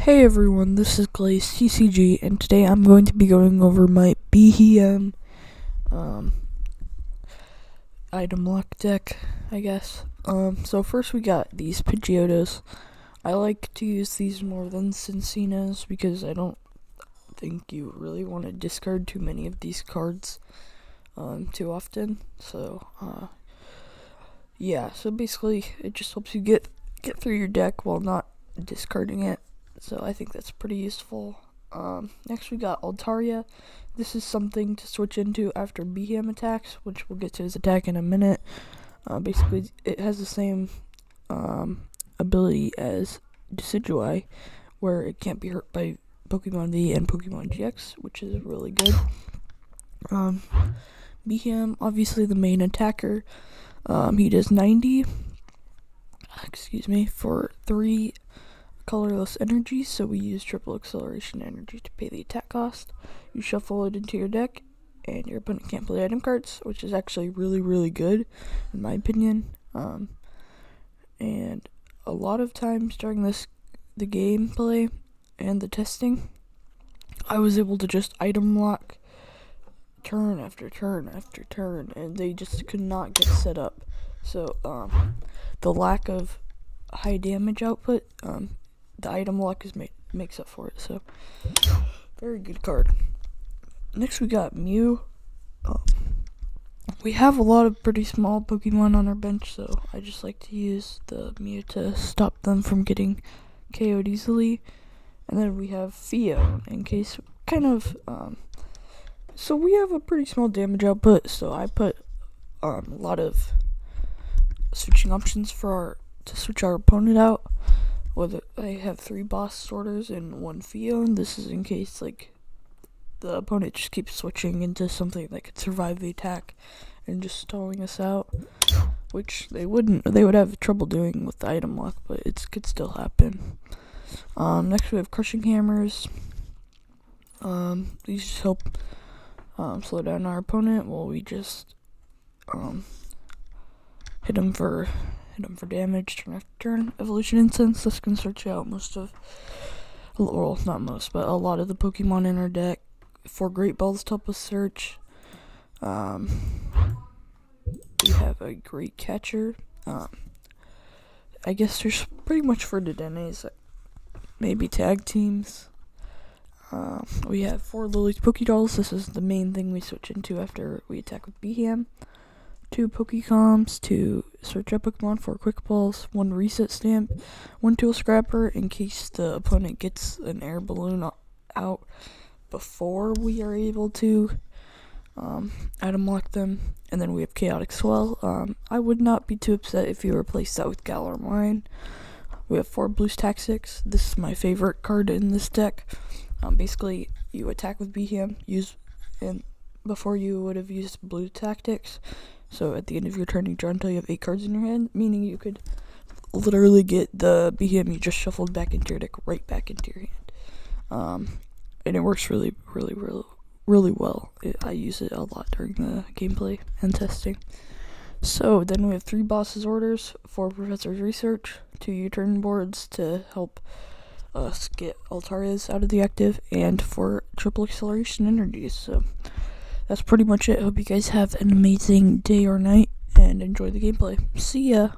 Hey everyone, this is PTCGO, and today I'm going to be going over my Beheeyem item lock deck, I guess. So first we got these Pidgeotos. I like to use these more than Cincinnas because I don't think you really want to discard too many of these cards too often. So yeah, so basically it just helps you get through your deck while not discarding it. So I think that's pretty useful. Next we got Altaria. This is something to switch into after Beheeyem attacks, which we'll get to his attack in a minute. Basically, it has the same ability as Decidueye, where it can't be hurt by Pokemon V and Pokemon GX, which is really good. Beheeyem, obviously the main attacker. He does 90, for 3 colorless energy, so we use triple acceleration energy to pay the attack cost. You shuffle it into your deck, and your opponent can't play item cards, which is actually really good, in my opinion. And a lot of times during the gameplay and the testing, I was able to just item lock turn after turn after turn, and they just could not get set up. So the lack of high damage output, the item lock makes up for it. So very good card. Next we got Mew. We have a lot of pretty small Pokemon on our bench, so I just like to use the Mew to stop them from getting KO'd easily. And then we have Theo in case so we have a pretty small damage output, so I put a lot of switching options to switch our opponent out. Whether I have 3 boss sorters and 1 Theo, and this is in case the opponent just keeps switching into something that could survive the attack and just stalling us out, which they wouldn't. They would have trouble doing with the item lock, but it could still happen. Next we have Crushing Hammers. These just help slow down our opponent while we just hit him for damage turn after turn. Evolution Incense, this can search out not most, but a lot of the Pokemon in our deck. 4 Great Balls to help us search. We have a Great Catcher. I guess there's pretty much for Dedennes, maybe tag teams. We have 4 Lily's Pokédolls. This is the main thing we switch into after we attack with Beheeyem. 2 Pokécoms to search up Pokemon, 4 Quick Balls, 1 Reset Stamp, 1 Tool Scrapper in case the opponent gets an air balloon out before we are able to item lock them. And then we have Chaotic Swell. I would not be too upset if you replace that with Galar Mine. We have 4 Blue Tactics. This is my favorite card in this deck. Basically, you attack with Beheeyem, before you would have used Blue Tactics. So at the end of your turn, you draw until you have 8 cards in your hand, meaning you could literally get the Beheeyem you just shuffled back into your deck right back into your hand. And it works really well. I use it a lot during the gameplay and testing. So then we have 3 Boss's Orders, 4 Professor's Research, 2 U-turn boards to help us get Altarias out of the active, and 4 triple acceleration energies. So that's pretty much it. Hope you guys have an amazing day or night and enjoy the gameplay. See ya!